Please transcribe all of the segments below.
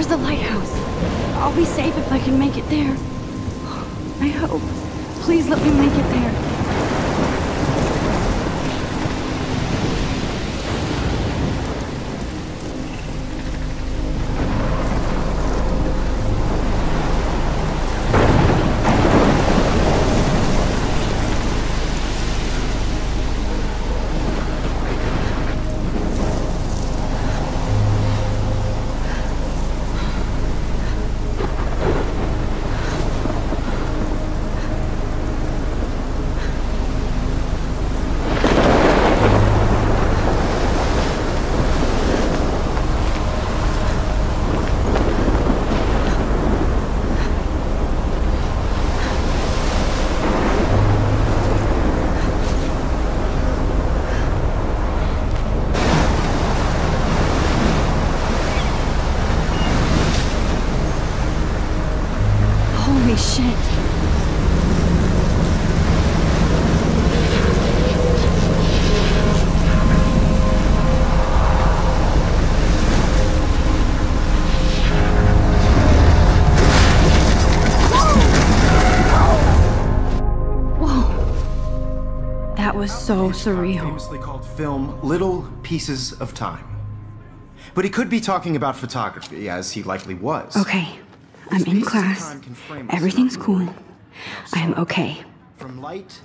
There's the lighthouse. I'll be safe if I can make it there. I hope. Please let me make it there. Holy shit. Whoa. That was so surreal. Famously called film Little Pieces of Time. But he could be talking about photography, as he likely was. Okay. I'm in class. Everything's cool. I'm okay. From light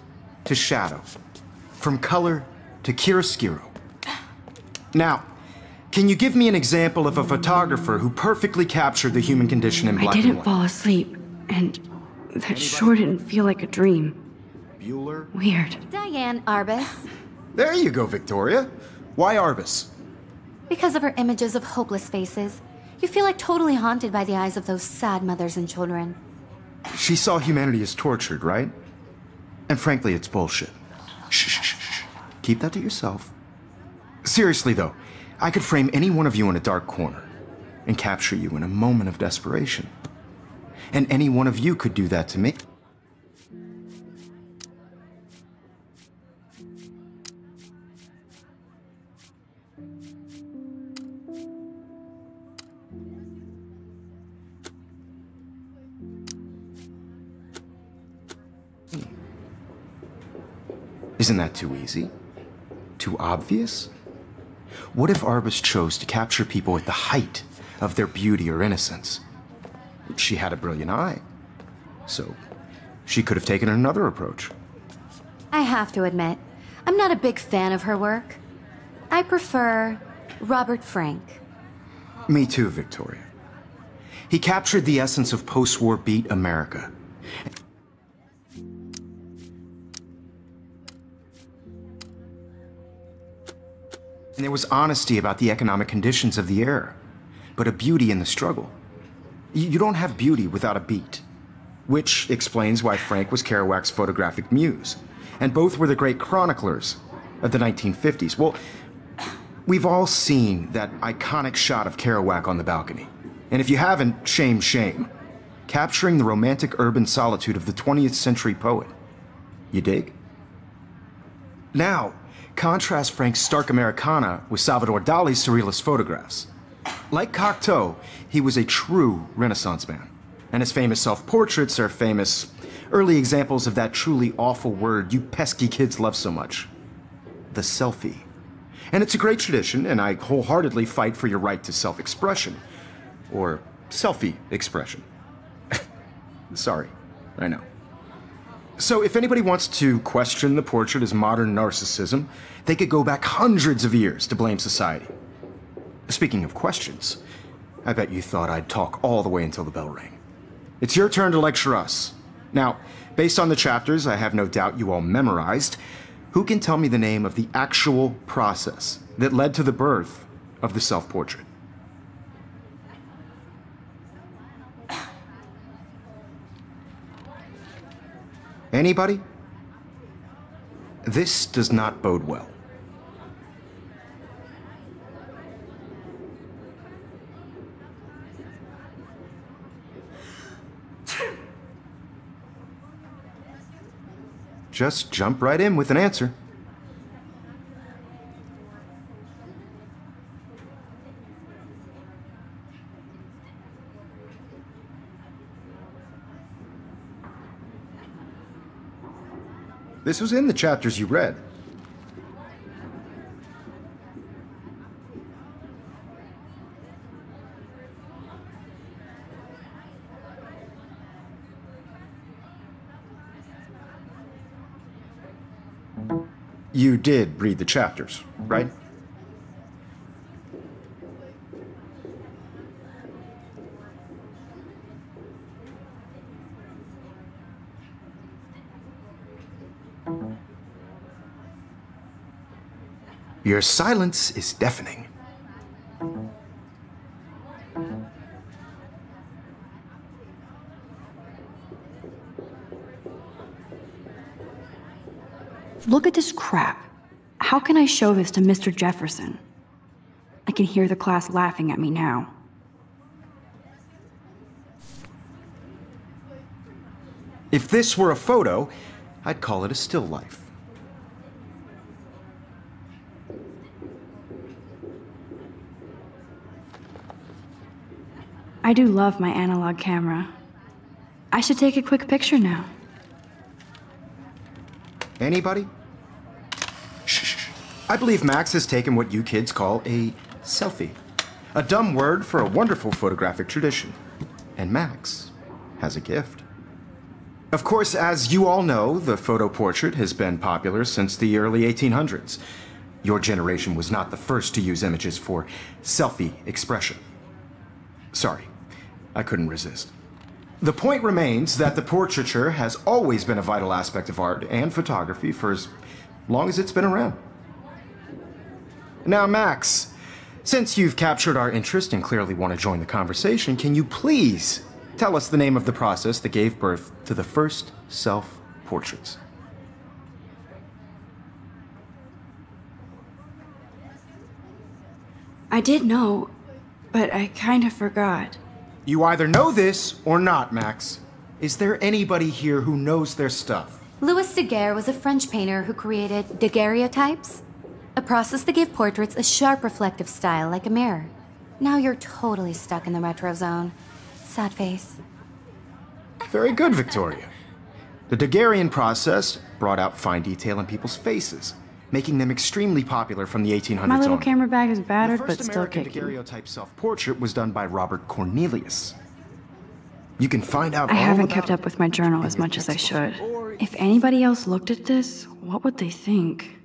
to shadow. From color to chiaroscuro. Now, can you give me an example of a photographer who perfectly captured the human condition in black and white? I didn't fall asleep, and that sure didn't feel like a dream. Bueller? Weird. Diane Arbus. There you go, Victoria. Why Arbus? Because of her images of hopeless faces. You feel like totally haunted by the eyes of those sad mothers and children. She saw humanity as tortured, right? And frankly, it's bullshit. Shh, shh, shh, shh. Keep that to yourself. Seriously, though, I could frame any one of you in a dark corner and capture you in a moment of desperation. And any one of you could do that to me. Isn't that too easy? Too obvious? What if Arbus chose to capture people at the height of their beauty or innocence? She had a brilliant eye, so she could have taken another approach. I have to admit, I'm not a big fan of her work. I prefer Robert Frank. Me too, Victoria. He captured the essence of post-war beat America. And there was honesty about the economic conditions of the era, but a beauty in the struggle. You don't have beauty without a beat, which explains why Frank was Kerouac's photographic muse, and both were the great chroniclers of the 1950s. Well, we've all seen that iconic shot of Kerouac on the balcony. And if you haven't, shame, shame. Capturing the romantic urban solitude of the 20th century poet. You dig? Now, contrast Frank's stark Americana with Salvador Dali's surrealist photographs. Like Cocteau, he was a true Renaissance man, and his famous self-portraits are famous early examples of that truly awful word you pesky kids love so much, the selfie. And it's a great tradition, and I wholeheartedly fight for your right to self-expression, or selfie expression. Sorry, I know. So if anybody wants to question the portrait as modern narcissism, they could go back hundreds of years to blame society. Speaking of questions, I bet you thought I'd talk all the way until the bell rang. It's your turn to lecture us. Now, based on the chapters I have no doubt you all memorized, who can tell me the name of the actual process that led to the birth of the self-portrait? Anybody? This does not bode well. Just jump right in with an answer. This was in the chapters you read. You did read the chapters, right? Your silence is deafening. Look at this crap. How can I show this to Mr. Jefferson? I can hear the class laughing at me now. If this were a photo, I'd call it a still life. I do love my analog camera. I should take a quick picture now. Anybody? Shh. I believe Max has taken what you kids call a selfie. A dumb word for a wonderful photographic tradition. And Max has a gift. Of course, as you all know, the photo portrait has been popular since the early 1800s. Your generation was not the first to use images for selfie expression. Sorry, I couldn't resist. The point remains that the portraiture has always been a vital aspect of art and photography for as long as it's been around. Now, Max, since you've captured our interest and clearly want to join the conversation, can you please tell us the name of the process that gave birth to the first self-portraits? I did know, but I kind of forgot. You either know this or not, Max. Is there anybody here who knows their stuff? Louis Daguerre was a French painter who created daguerreotypes, a process that gave portraits a sharp reflective style like a mirror. Now you're totally stuck in the retro zone. Sad face. Very good, Victoria. The Daguerrean process brought out fine detail in people's faces, making them extremely popular from the 1800s My little on. camera bag is battered, but The still first American kicking. daguerreotype self-portrait was done by Robert Cornelius. You can find out I all haven't about kept up with my journal as in your much as I textbook. should. If anybody else looked at this, what would they think?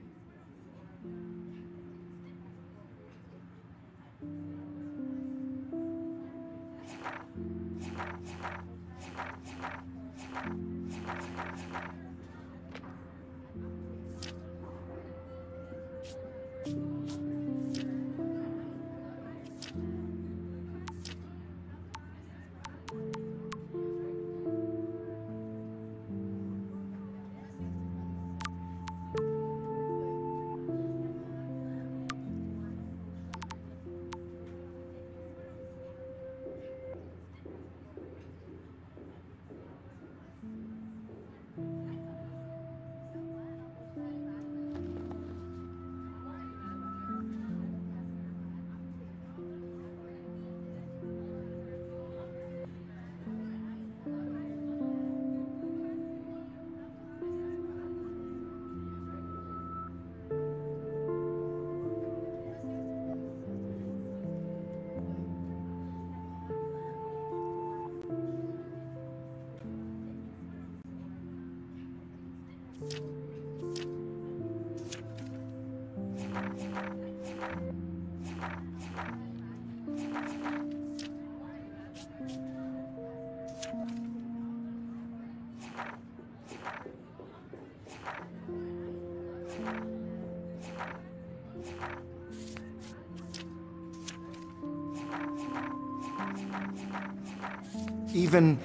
Even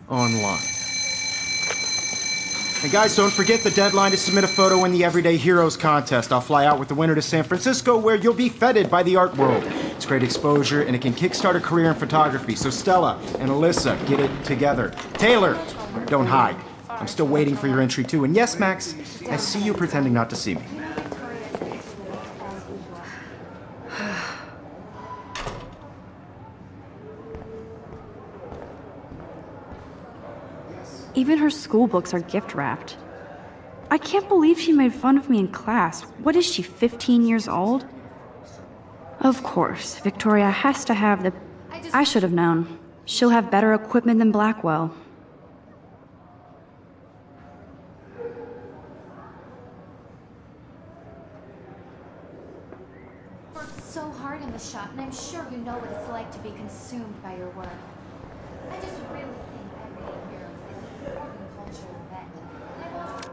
online. And guys, don't forget the deadline to submit a photo in the Everyday Heroes contest. I'll fly out with the winner to San Francisco, where you'll be feted by the art world. It's great exposure, and it can kickstart a career in photography. So Stella and Alyssa, get it together. Taylor, don't hide. I'm still waiting for your entry too. And yes, Max, I see you pretending not to see me. Even her school books are gift wrapped. I can't believe she made fun of me in class. What is she, 15 years old? Of course, Victoria has to have the... I should have known. She'll have better equipment than Blackwell. Worked so hard in the shop, and I'm sure you know what it's like to be consumed by your work. I just really think Everyday Heroes is an important cultural event. And I want you...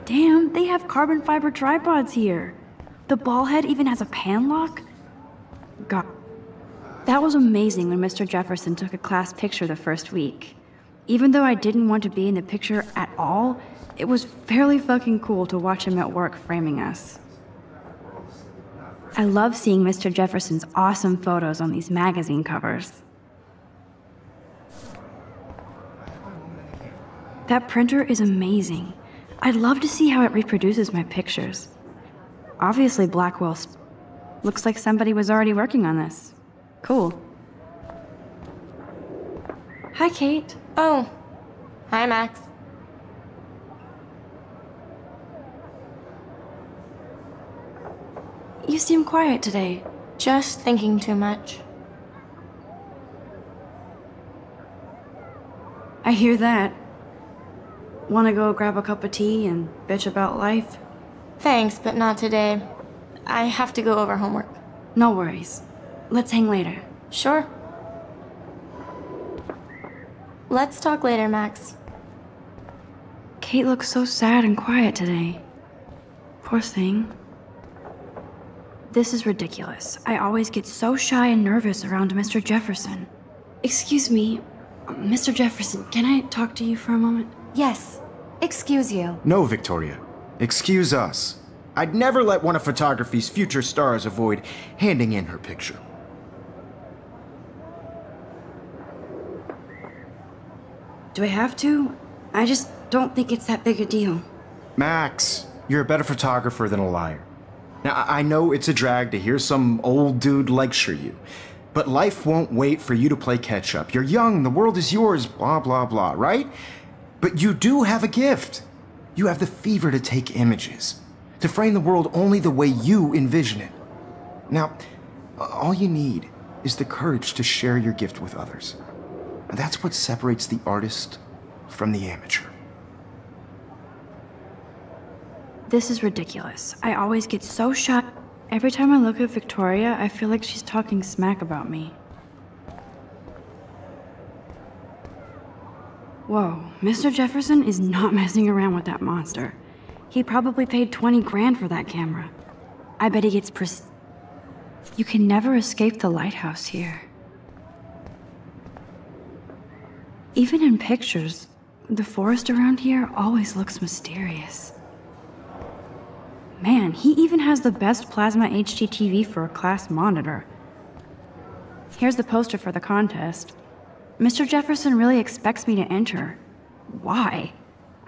Damn, they have carbon fiber tripods here. The ball head even has a pan lock? God. That was amazing when Mr. Jefferson took a class picture the first week. Even though I didn't want to be in the picture at all, it was fairly fucking cool to watch him at work framing us. I love seeing Mr. Jefferson's awesome photos on these magazine covers. That printer is amazing. I'd love to see how it reproduces my pictures. Obviously, Blackwell's... Looks like somebody was already working on this. Cool. Hi, Kate. Oh. Hi, Max. You seem quiet today. Just thinking too much. I hear that. Wanna go grab a cup of tea and bitch about life? Thanks, but not today. I have to go over homework. No worries. Let's hang later. Sure. Let's talk later, Max. Kate looks so sad and quiet today. Poor thing. This is ridiculous. I always get so shy and nervous around Mr. Jefferson. Excuse me, Mr. Jefferson, can I talk to you for a moment? Yes. Excuse you. No, Victoria. Excuse us. I'd never let one of photography's future stars avoid handing in her picture. Do I have to? I just don't think it's that big a deal. Max, you're a better photographer than a liar. Now, I know it's a drag to hear some old dude lecture you, but life won't wait for you to play catch-up. You're young, the world is yours, blah, blah, blah, right? But you do have a gift. You have the fever to take images, to frame the world only the way you envision it. Now, all you need is the courage to share your gift with others. That's what separates the artist from the amateur. This is ridiculous. I always get so shy. Every time I look at Victoria, I feel like she's talking smack about me. Whoa, Mr. Jefferson is not messing around with that monster. He probably paid 20 grand for that camera. I bet he gets You can never escape the lighthouse here. Even in pictures, the forest around here always looks mysterious. Man, he even has the best plasma HDTV for a class monitor. Here's the poster for the contest. Mr. Jefferson really expects me to enter. Why?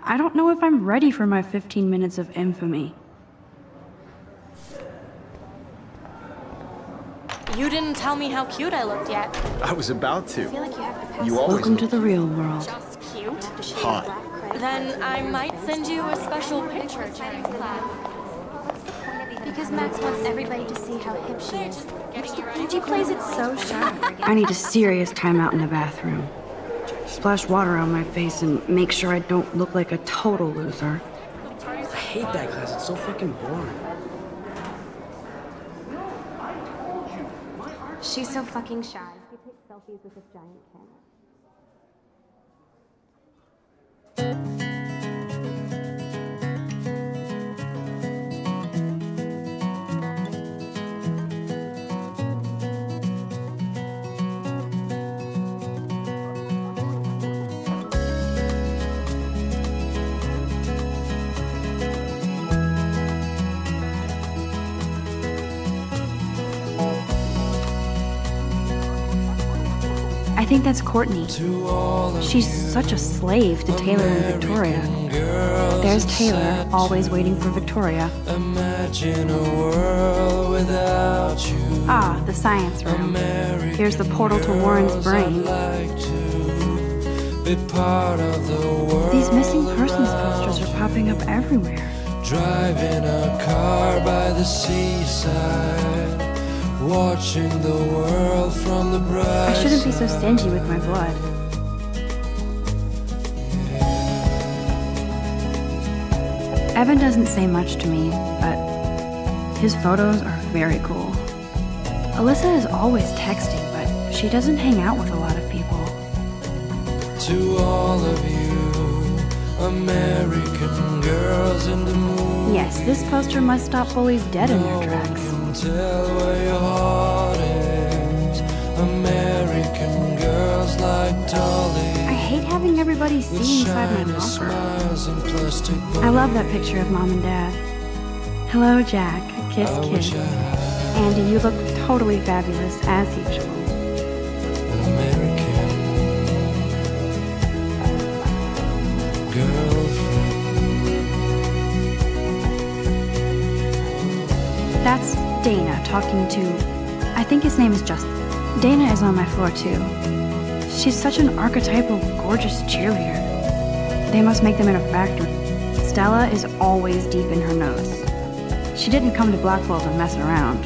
I don't know if I'm ready for my 15 minutes of infamy. You didn't tell me how cute I looked yet. I was about to. I feel like you have to pass. You always Welcome to the real world. Just cute. hot. Then I might send you a special picture during class. Because Max wants everybody to see how hip she is. She plays it so shy. I need a serious timeout in the bathroom. Splash water on my face and make sure I don't look like a total loser. I hate that class, it's so fucking boring. She's so fucking shy. She takes selfies with this giant camera. I think that's Courtney. She's such a slave to Taylor and Victoria. There's Taylor, always waiting for Victoria. Imagine a world without you. Ah, the science room. Here's the portal to Warren's brain. Be part of the world. These missing persons posters are popping up everywhere. Driving a car by the seaside, watching the world from the bright. I shouldn't be so stingy with my blood. Evan doesn't say much to me, but his photos are very cool. Alyssa is always texting, but she doesn't hang out with a lot of people. To all of you, American girls in the moon. Yes, this poster must stop bullies dead in their tracks. Tell where your heart is. American girls like Dolly. I hate having everybody see inside my locker. I love that picture of Mom and Dad. Hello, Jack. Kiss, kiss. Andy, you look totally fabulous, as usual. That's Dana talking to... I think his name is Justin. Dana is on my floor, too. She's such an archetypal, gorgeous cheerleader. They must make them in a factory. Stella is always deep in her nose. She didn't come to Blackwell to mess around.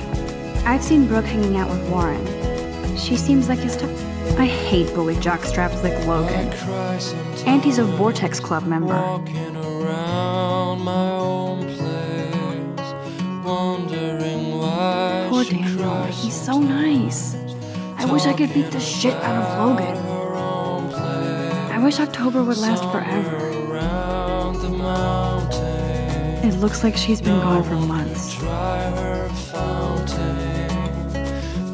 I've seen Brooke hanging out with Warren. She seems like his type. I hate bully jockstraps like Logan. Auntie's a Vortex Club member. Poor Daniel, he's so nice. I wish I could beat the shit out of Logan. I wish October would last forever. It looks like she's been gone for months.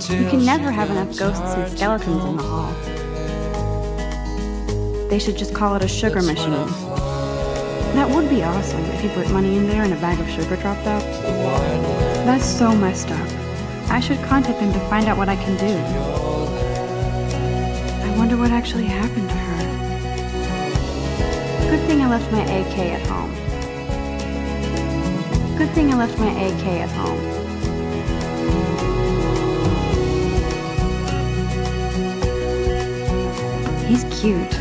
You can never have enough ghosts and skeletons in the hall. They should just call it a sugar machine. That would be awesome if you put money in there and a bag of sugar dropped out. That's so messed up. I should contact them to find out what I can do. I wonder what actually happened to her. Good thing I left my AK at home. Good thing I left my AK at home. He's cute.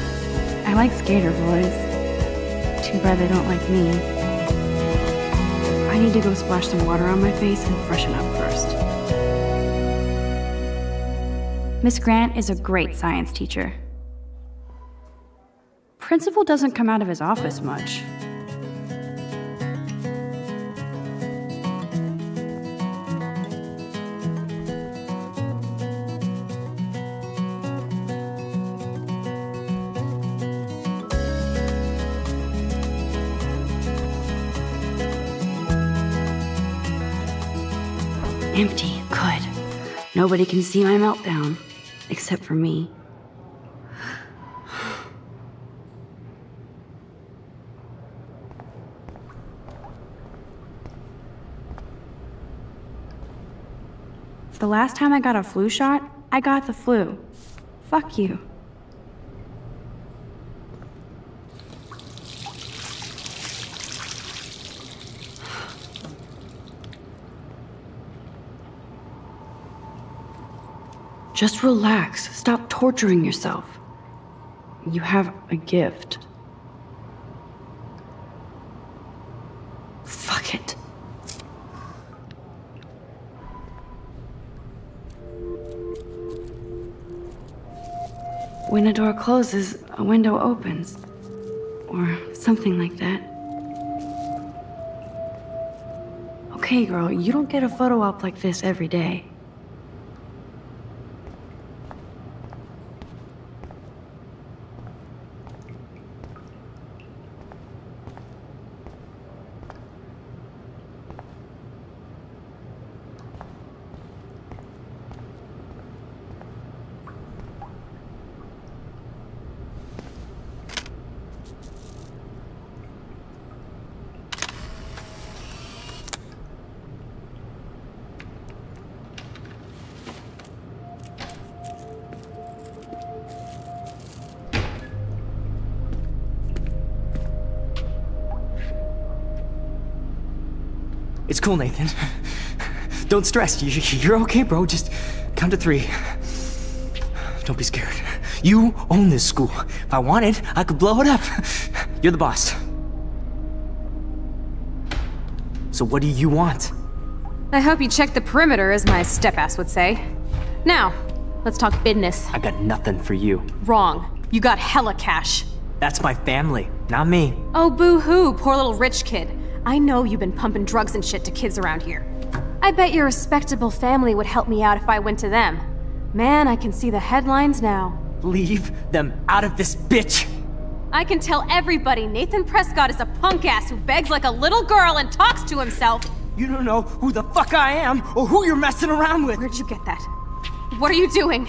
I like skater boys. Too bad they don't like me. I need to go splash some water on my face and freshen up first. Miss Grant is a great science teacher. Principal doesn't come out of his office much. Empty. Good. Nobody can see my meltdown. Except for me. The last time I got a flu shot, I got the flu. Fuck you. Just relax. Stop torturing yourself. You have a gift. Fuck it. When a door closes, a window opens. Or something like that. Okay, girl, you don't get a photo op like this every day. It's cool, Nathan. Don't stress. You're okay, bro. Just count to 3. Don't be scared. You own this school. If I wanted, I could blow it up. You're the boss. So what do you want? I hope you checked the perimeter, as my step-ass would say. Now, let's talk business. I got nothing for you. Wrong. You got hella cash. That's my family, not me. Oh, boo-hoo, poor little rich kid. I know you've been pumping drugs and shit to kids around here. I bet your respectable family would help me out if I went to them. Man, I can see the headlines now. Leave them out of this bitch! I can tell everybody Nathan Prescott is a punk-ass who begs like a little girl and talks to himself. You don't know who the fuck I am or who you're messing around with. Where'd you get that? What are you doing?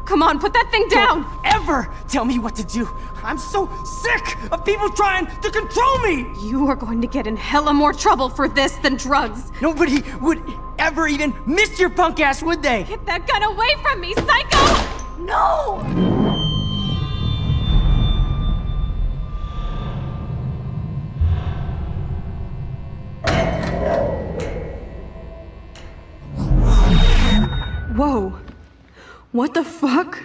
Come on, put that thing down! Don't ever tell me what to do! I'm so sick of people trying to control me! You are going to get in hella more trouble for this than drugs. Nobody would ever even miss your punk ass, would they? Get that gun away from me, psycho! No! Whoa. What the fuck?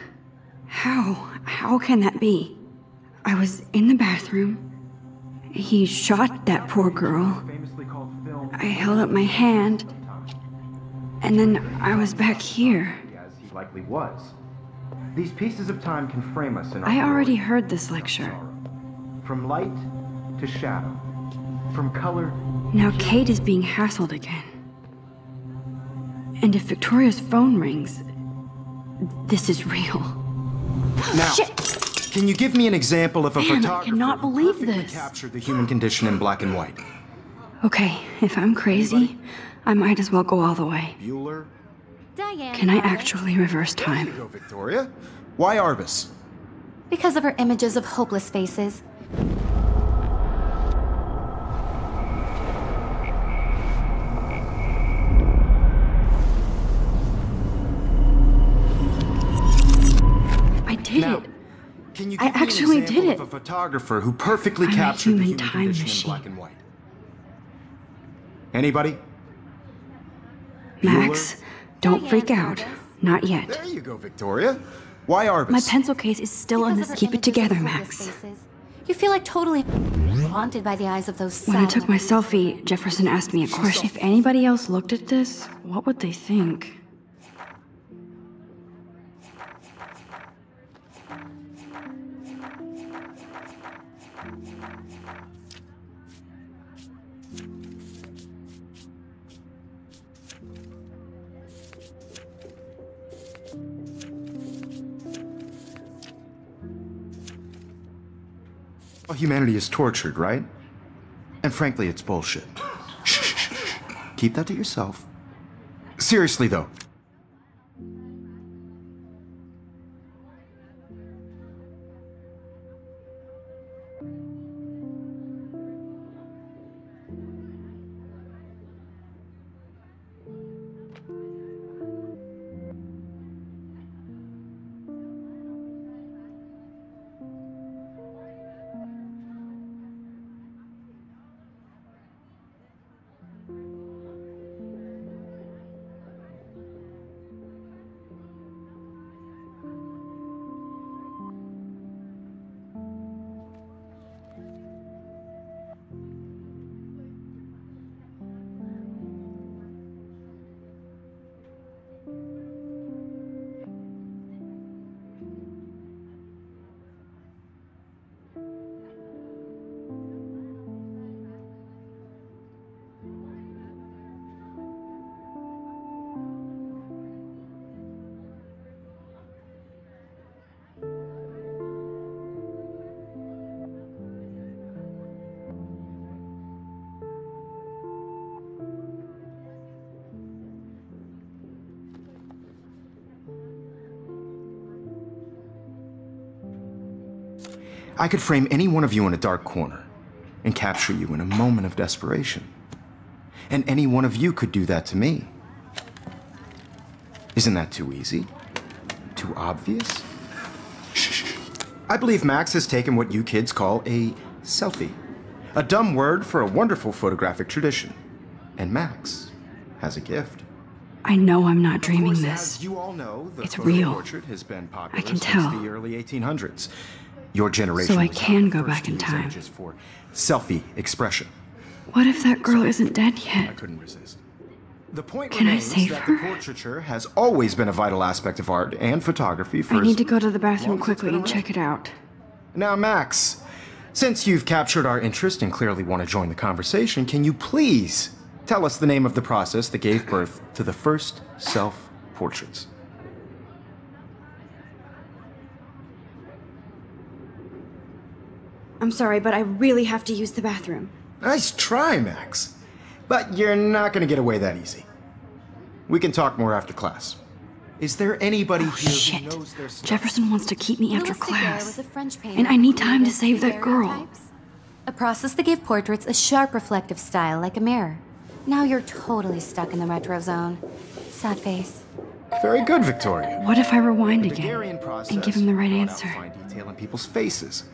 How can that be? I was in the bathroom. He shot that poor girl. I held up my hand. And then I was back here. As he likely was. These pieces of time can frame us in our I already glory. heard this lecture. From light to shadow. From color. Now Kate is being hassled again. And if Victoria's phone rings, this is real. Now, Shit! Can you give me an example of a Man, I photographer cannot who believe perfectly this. captured the human condition in black and white? Okay, if I'm crazy, I might as well go all the way. Bueller? Diane. Can I Arbus. actually reverse time? Go, Victoria. Why Arbus? Because of her images of hopeless faces. I did Now, it. can you I give me an actually example did of it. a photographer who perfectly I'm a captured the human human time condition machine. in black and white? Anybody? Max, don't Diane freak out. Arbus. Not yet. There you go, Victoria. Why Arbus? My pencil case is still on Because this. of her Keep it images together, of Max. hopeless faces. You feel like totally haunted by the eyes of those When I sad took my memories. selfie, Jefferson asked me a question. If anybody else looked at this, what would they think? Well, humanity is tortured, right? And frankly, it's bullshit. Shh, shh, shh, shh. Keep that to yourself. Seriously, though. I could frame any one of you in a dark corner and capture you in a moment of desperation. And any one of you could do that to me. Isn't that too easy? Too obvious? Shh. I believe Max has taken what you kids call a selfie. A dumb word for a wonderful photographic tradition. And Max has a gift. I know I'm not dreaming Of course, this. as you all know, the It's photo real. portrait has been popular I can since tell. the early 1800s. Your generation So I was can not the go first back to in use time. images for selfie expression. What if that girl isn't dead I yet? couldn't resist. The point Can I remains save that her? the portraiture has always been a vital aspect of art and photography for I need as to go to the bathroom long as it's quickly been and check it out. Now, Max, since you've captured our interest and clearly want to join the conversation, can you please tell us the name of the process that gave birth to the first self-portraits? I'm sorry, but I really have to use the bathroom. Nice try, Max. But you're not going to get away that easy. We can talk more after class. Is there anybody Oh, here shit. who knows their stuff? Jefferson wants to keep me after Louis Daguerre class. was a French painter And I who need time to created save that girl. daguerreotypes, a process that gave portraits a sharp reflective style like a mirror. Now you're totally stuck in the retro zone. Sad face. Very good, Victoria. What if I rewind The again Daguerrean process and give him the right brought out answer? fine detail in people's faces.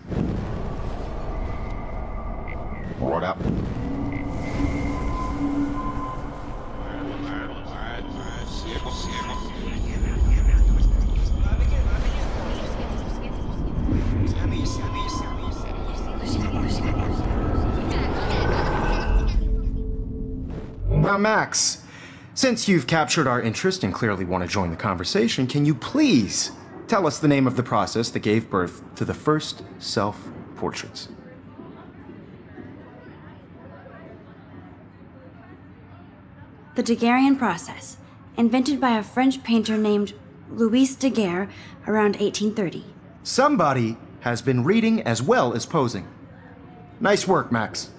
Brought out. Now, Max, since you've captured our interest and clearly want to join the conversation, can you please tell us the name of the process that gave birth to the first self-portraits? The Daguerrean process, invented by a French painter named Louis Daguerre around 1830. Somebody has been reading as well as posing. Nice work, Max.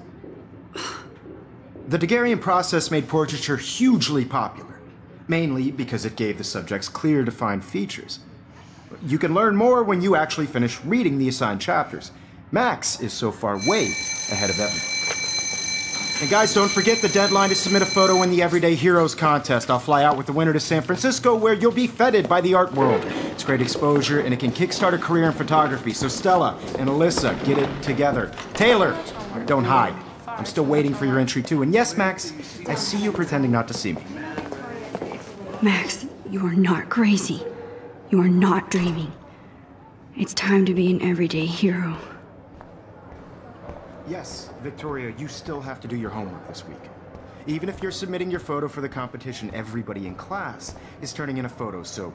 The Daguerrean process made portraiture hugely popular, mainly because it gave the subjects clear, defined features. You can learn more when you actually finish reading the assigned chapters. Max is so far way ahead of everyone. And guys, don't forget the deadline to submit a photo in the Everyday Heroes contest. I'll fly out with the winner to San Francisco, where you'll be feted by the art world. It's great exposure, and it can kickstart a career in photography. So Stella and Alyssa, get it together. Taylor, don't hide. I'm still waiting for your entry too. And yes, Max, I see you pretending not to see me. Max, you are not crazy. You are not dreaming. It's time to be an everyday hero. Yes, Victoria, you still have to do your homework this week. Even if you're submitting your photo for the competition, everybody in class is turning in a photo, so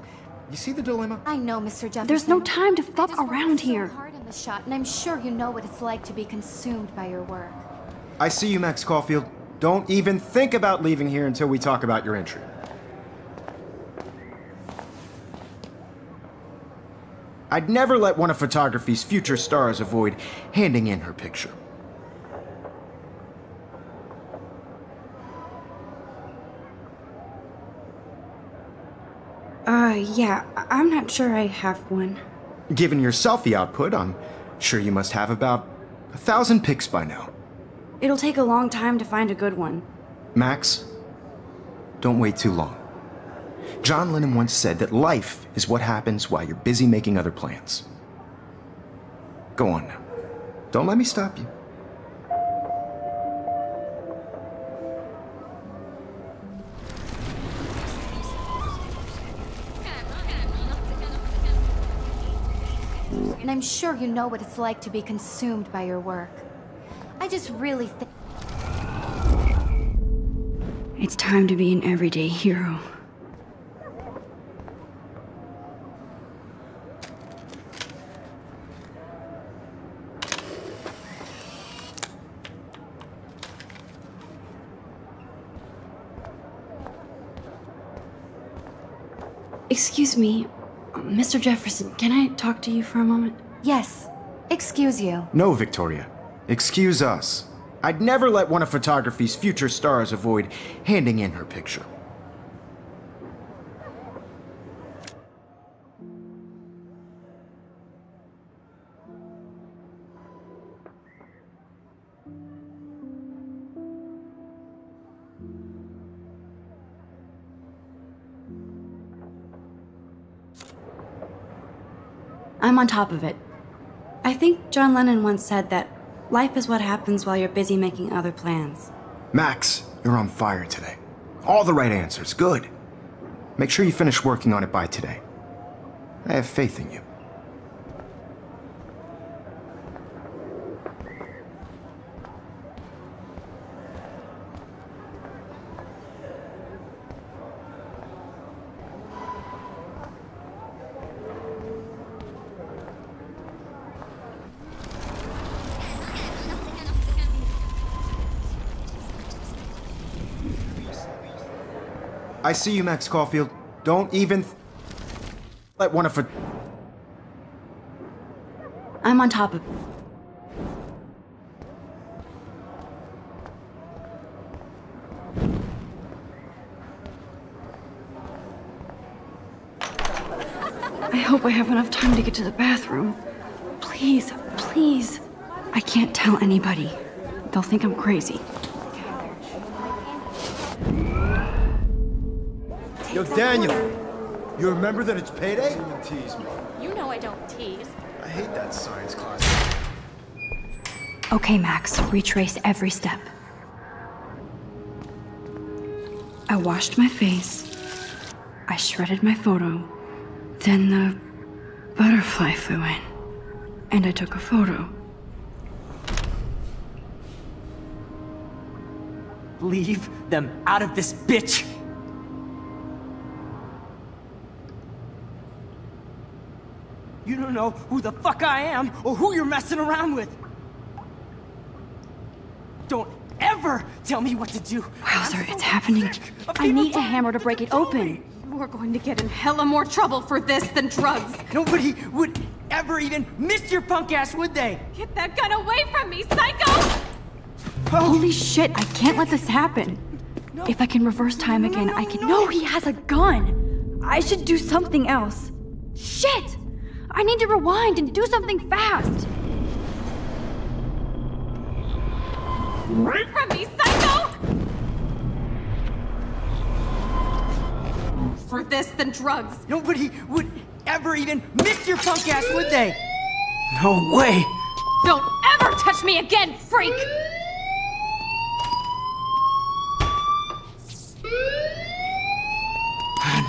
you see the dilemma? I know, Mr. Jefferson. There's no time to fuck I just worked around so here. hard on the shot, and I'm sure you know what it's like to be consumed by your work. I see you, Max Caulfield. Don't even think about leaving here until we talk about your entry. I'd never let one of photography's future stars avoid handing in her picture. Yeah, I'm not sure I have one. Given your selfie output, I'm sure you must have about 1,000 pics by now. It'll take a long time to find a good one. Max, don't wait too long. John Lennon once said that life is what happens while you're busy making other plans. Go on now. Don't let me stop you. And I'm sure you know what it's like to be consumed by your work. I just really think... It's time to be an everyday hero. Excuse me, Mr. Jefferson, can I talk to you for a moment? Yes. Excuse you. No, Victoria. Excuse us. I'd never let one of photography's future stars avoid handing in her picture. I'm on top of it. I think John Lennon once said that life is what happens while you're busy making other plans. Max, You're on fire today. All the right answers. Good. Make sure you finish working on it by today. I have faith in you. I see you, Max Caulfield. Don't even let one of her... I'm on top of... I hope I have enough time to get to the bathroom. Please, please. I can't tell anybody. They'll think I'm crazy. Yo, Daniel, you remember that it's payday? You tease me. You know I don't tease. I hate that science class. Okay, Max, retrace every step. I washed my face. I shredded my photo. Then the butterfly flew in. And I took a photo. Leave them out of this bitch! You don't know who the fuck I am or who you're messing around with. Don't ever tell me what to do. Wowzer, it's happening. I need a hammer to break it open. We're going to get in hella more trouble for this than drugs. Nobody would ever even miss your punk ass, would they? Get that gun away from me, psycho! Holy shit, I can't let this happen. If I can reverse time again, I can... No, he has a gun! I should do something else. Shit! I need to rewind and do something fast! Away from me, psycho! For this than drugs. Nobody would ever even miss your punk ass, would they? No way! Don't ever touch me again, freak!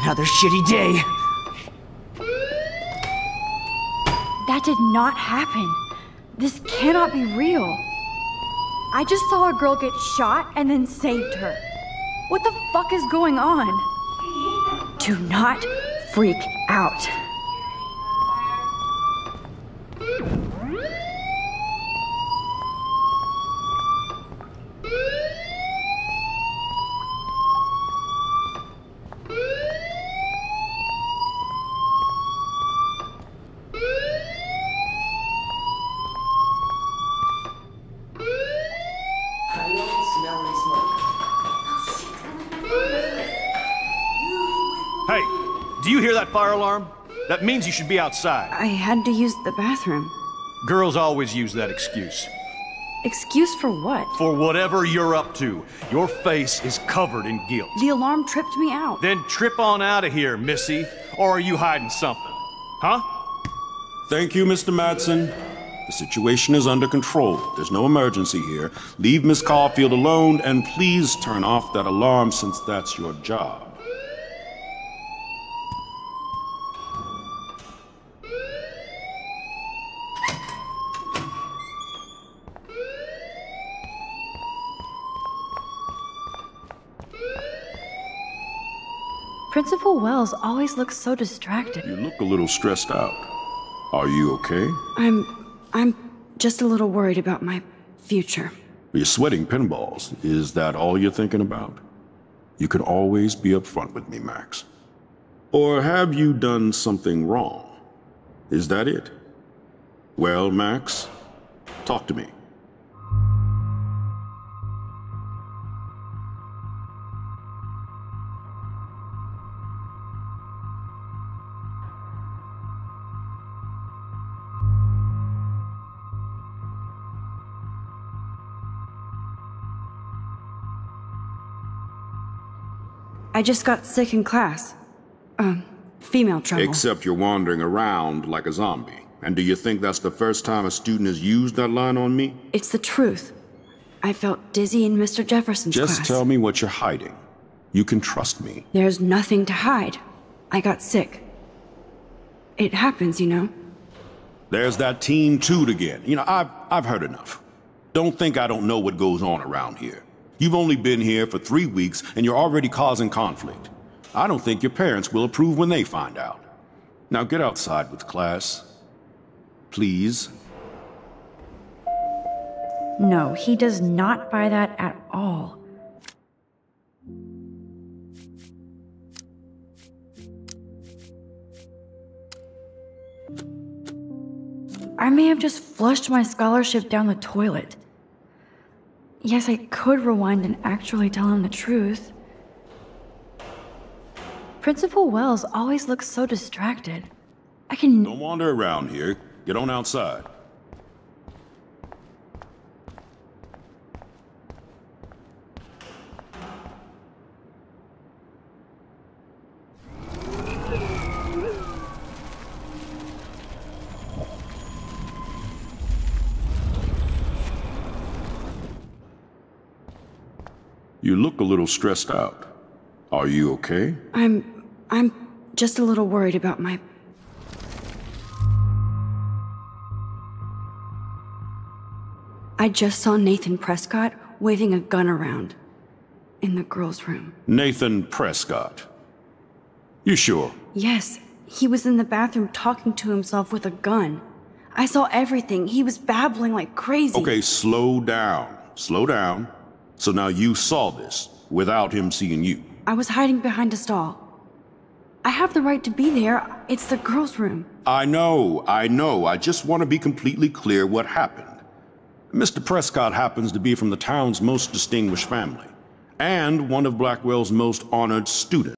Another shitty day. That did not happen. This cannot be real. I just saw a girl get shot and then saved her. What the fuck is going on? Do not freak out. Hey, do you hear that fire alarm? That means you should be outside. I had to use the bathroom. Girls always use that excuse. Excuse for what? For whatever you're up to. Your face is covered in guilt. The alarm tripped me out. Then trip on out of here, Missy. Or are you hiding something? Huh? Thank you, Mr. Madsen. The situation is under control. There's no emergency here. Leave Miss Caulfield alone, and please turn off that alarm since that's your job. Principal Wells always looks so distracted. You look a little stressed out. Are you okay? I'm just a little worried about my future. You're sweating pinballs. Is that all you're thinking about? You can always be upfront with me, Max. Or have you done something wrong? Is that it? Well, Max, talk to me. I just got sick in class. Female trouble. Except you're wandering around like a zombie. And do you think that's the first time a student has used that line on me? It's the truth. I felt dizzy in Mr. Jefferson's class. Just tell me what you're hiding. You can trust me. There's nothing to hide. I got sick. It happens, you know. There's that teen toot again. You know, I've heard enough. Don't think I don't know what goes on around here. You've only been here for 3 weeks, and you're already causing conflict. I don't think your parents will approve when they find out. Now get outside with class. Please. No, he does not buy that at all. I may have just flushed my scholarship down the toilet. Yes, I could rewind and actually tell him the truth. Principal Wells always looks so distracted. Don't wander around here. Get on outside. You look a little stressed out. Are you okay? I'm just a little worried about my... I just saw Nathan Prescott waving a gun around in the girls' room. Nathan Prescott. You sure? Yes, he was in the bathroom talking to himself with a gun. I saw everything. He was babbling like crazy. Okay, slow down. Slow down. So now you saw this without him seeing you. I was hiding behind a stall. I have the right to be there. It's the girls' room. I know. I just want to be completely clear what happened. Mr. Prescott happens to be from the town's most distinguished family, and one of Blackwell's most honored students.